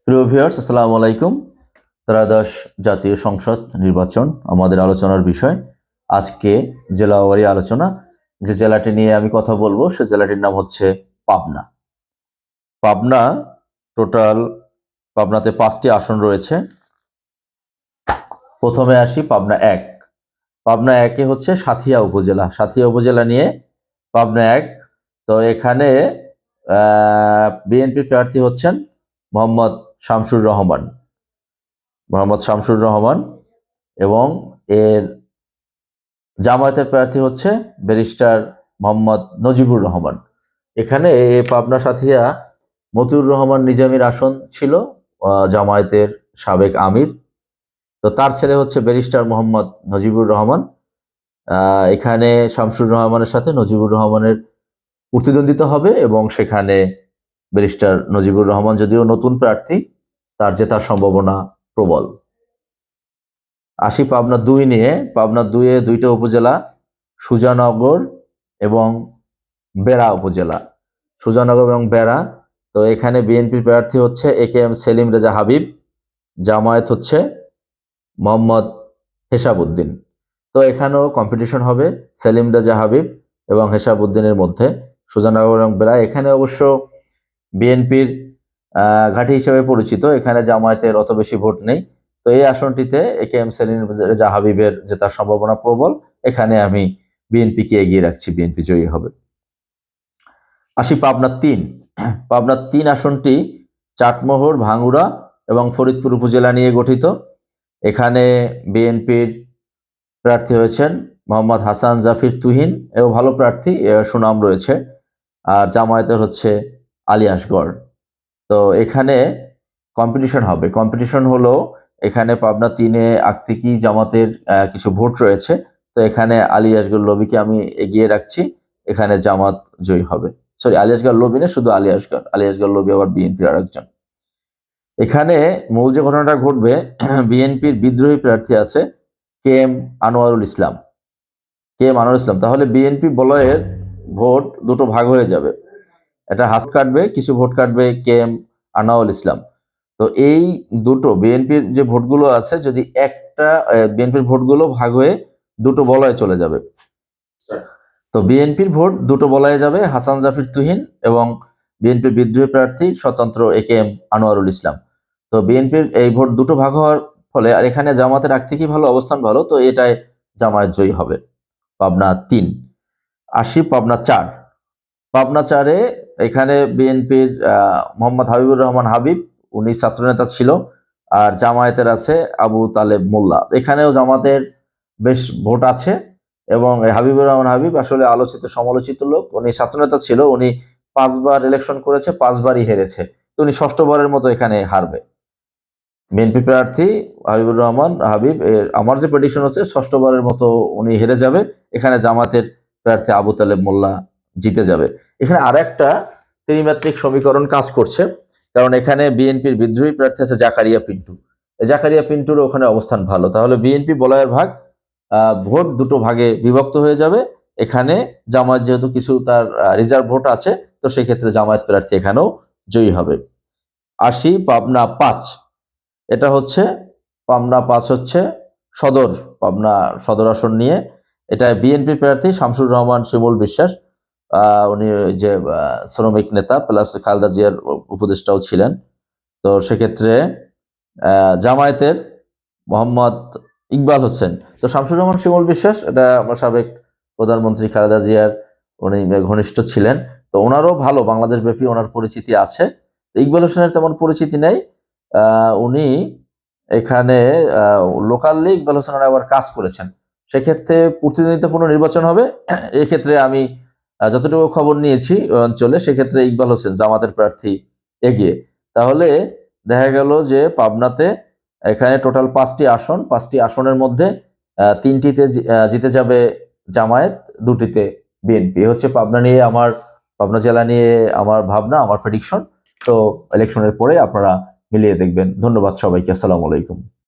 প্রিয় ভিউয়ার্স, আসসালামু আলাইকুম। ত্রয়োদশ জাতীয় সংসদ নির্বাচন আমাদের আলোচনার বিষয়। আজকে জেলাওয়ারি আলোচনা। যে জেলাটি নিয়ে আমি কথা বলবো সে জেলাটির নাম হচ্ছে পাবনা। পাবনা টোটাল পাবনাতে 5টি আসন রয়েছে। প্রথমে আসি পাবনা 1। পাবনা 1-এ হচ্ছে সাঁথিয়া উপজেলা। সাঁথিয়া উপজেলা নিয়ে পাবনা 1। তো এখানে বিএনপির প্রার্থী হচ্ছেন মোহাম্মদ শামসুর রহমান এবং এর জামায়াতের প্রার্থী হচ্ছে ব্যারিস্টার মোহাম্মদ নজিবুর রহমান। এখানে পাবনা সাথিয়া মতিউর রহমান নিজামীর আসন ছিল, জামায়াতের সাবেক আমির। তো তার ছেলে হচ্ছে ব্যারিস্টার মোহাম্মদ নজিবুর রহমান। এখানে শামসুর রহমানের সাথে নজিবুর রহমানের প্রতিদ্বন্দ্বিতা হবে এবং সেখানে ব্যারিস্টার নজিবুর রহমান যদিও নতুন প্রার্থী, তার জেতার সম্ভাবনা প্রবল। আসি পাবনা 2 নিয়ে। পাবনা 2-এ 2টা উপজেলা, সুজানগর এবং বেড়া উপজেলা। সুজানগর এবং বেড়া। তো এখানে বিএনপির প্রার্থী হচ্ছে AKM সেলিম রেজা হাবিব, জামায়াত হচ্ছে মোহাম্মদ হেসাবউদ্দিন। তো এখানেও কম্পিটিশন হবে সেলিম রেজা হাবিব এবং হেসাবউদ্দিনের মধ্যে। সুজানগর এবং বেড়া এখানে অবশ্য বিএনপির ঘাঁটি হিসেবে পরিচিত, এখানে জামায়াতের অত বেশি ভোট নেই। তো এই আসনটিতে AKM সেলিম রেজা হাবিবের জেতার সম্ভাবনা প্রবল। এখানে আমি বিএনপিকে এগিয়ে রাখছি, বিএনপি জয়ী হবে। আসি পাবনা 3। পাবনা 3 আসনটি চাটমোহর, ভাঙ্গুড়া এবং ফরিদপুর উপজেলা নিয়ে গঠিত। এখানে বিএনপির প্রার্থী হয়েছেন মোহাম্মদ হাসান জাফির তুহিন, এও ভালো প্রার্থী, সুনাম রয়েছে। আর জামায়াতের হচ্ছে আলী আসগর। তো এখানে কম্পিটিশন হলো এখানে পাবনা 3-এ আকতিকি জামাতের কিছু ভোট রয়েছে। তো এখানে আলী আসগর লবিকে আমি এগিয়ে রাখছি, এখানে জামাত জয়ী হবে। সরি, আলী আসগর লবি না, শুধু আলী আসগর লবি আবার বিএনপির আরেকজন। এখানে মূল যে ঘটনাটা ঘটবে, বিএনপির বিদ্রোহী প্রার্থী আছে KM আনোয়ারুল ইসলাম। তাহলে বিএনপি বলয়ের ভোট দুটো ভাগ হয়ে যাবে। এটা কাটবে, কিছু ভোট কাটবে KM আনোয়ারুল ইসলাম। তো এই দুটো বিএনপির যে ভোটগুলো আছে, যদি একটা বিএনপির ভোটগুলো ভাগ হয়ে দুটো বলয়ে চলে যাবে। তো বিএনপির ভোট দুটো বলয়ে যাবে, হাসান জাফির তুহিন এবং বিএনপির বিদ্রোহী প্রার্থী স্বতন্ত্র AKM আনোয়ারুল ইসলাম। তো বিএনপির এই ভোট দুটো ভাগ হওয়ার ফলে, আর এখানে জামাতের আগ থেকেই ভালো অবস্থান ভালো, তো এটাই জামায়াত জয়ী হবে। পাবনা 3। আসি পাবনা 4। পাবনা 4-এ এখানে বিএনপির মোহাম্মদ হাবিবুর রহমান হাবিব, উনি ছাত্রনেতা ছিল। আর জামায়াতের আছে আবু তালেব মোল্লা। এখানেও জামাতের বেশ ভোট আছে এবং হাবিবুর রহমান হাবিব আসলে আলোচিত সমালোচিত লোক। উনি ছাত্রনেতা ছিল, উনি 5 বার ইলেকশন করেছে, 5 বারই হেরেছে। তো উনি 6ষ্ঠবারের মতো এখানে হারবে। বিএনপি প্রার্থী হাবিবুর রহমান হাবিব, আমার যে প্রেডিকশন হচ্ছে 6ষ্ঠবারের মতো উনি হেরে যাবে। এখানে জামাতের প্রার্থী আবু তালেব মোল্লা জিতে যাবে। এখানে আরেকটা ত্রিমাত্রিক সমীকরণ কাজ করছে, কারণ এখানে বিএনপির বিদ্রোহী প্রার্থী আছে জাকারিয়া পিন্টু। জাকারিয়া পিন্টুর ওখানে অবস্থান ভালো, তাহলে বিএনপি বলয়ের ভাগ, ভোট দুটো ভাগে বিভক্ত হয়ে যাবে। এখানে জামায়াত যেহেতু কিছু তার রিজার্ভ ভোট আছে, তো সেক্ষেত্রে জামায়াত প্রার্থী এখানেও জয়ী হবে। আসি পাবনা 5। এটা হচ্ছে পাবনা 5 হচ্ছে পাবনা সদর আসন নিয়ে। এটা বিএনপি প্রার্থী শামসুর রহমান শিমুল বিশ্বাস। উনি যে শ্রমিক নেতা প্লাস খালেদা জিয়ার উপদেষ্টাও ছিলেন। তো সেক্ষেত্রে জামায়াতের মোহাম্মদ ইকবাল হোসেন। তো শামসুর রহমান শিমুল বিশ্বাস, এটা আমার সাবেক প্রধানমন্ত্রী খালেদা জিয়ার উনি ঘনিষ্ঠ ছিলেন। তো ওনারও ভালো বাংলাদেশ ব্যাপী ওনার পরিচিতি আছে। ইকবাল হোসেনের তেমন পরিচিতি নেই। উনি এখানে লোকালি ইকবাল হোসেন আবার কাজ করেছেন। সেক্ষেত্রে প্রতিনিধিত্বপূর্ণ নির্বাচন হবে। এক্ষেত্রে আমি যতটুকু খবর নিয়েছি অঞ্চলে, সেক্ষেত্রে ইকবাল হোসেন জামাতের প্রার্থী এগিয়ে। তাহলে দেখা গেল যে পাবনাতে এখানে টোটাল 5টি আসন, 5টি আসনের মধ্যে 3টিতে জিতে যাবে জামায়াত, 2টিতে বিএনপি। হচ্ছে পাবনা জেলা নিয়ে আমার ভাবনা, আমার প্রেডিকশন। তো ইলেকশনের পরে আপনারা মিলিয়ে দেখবেন। ধন্যবাদ সবাইকে। আসসালামু আলাইকুম।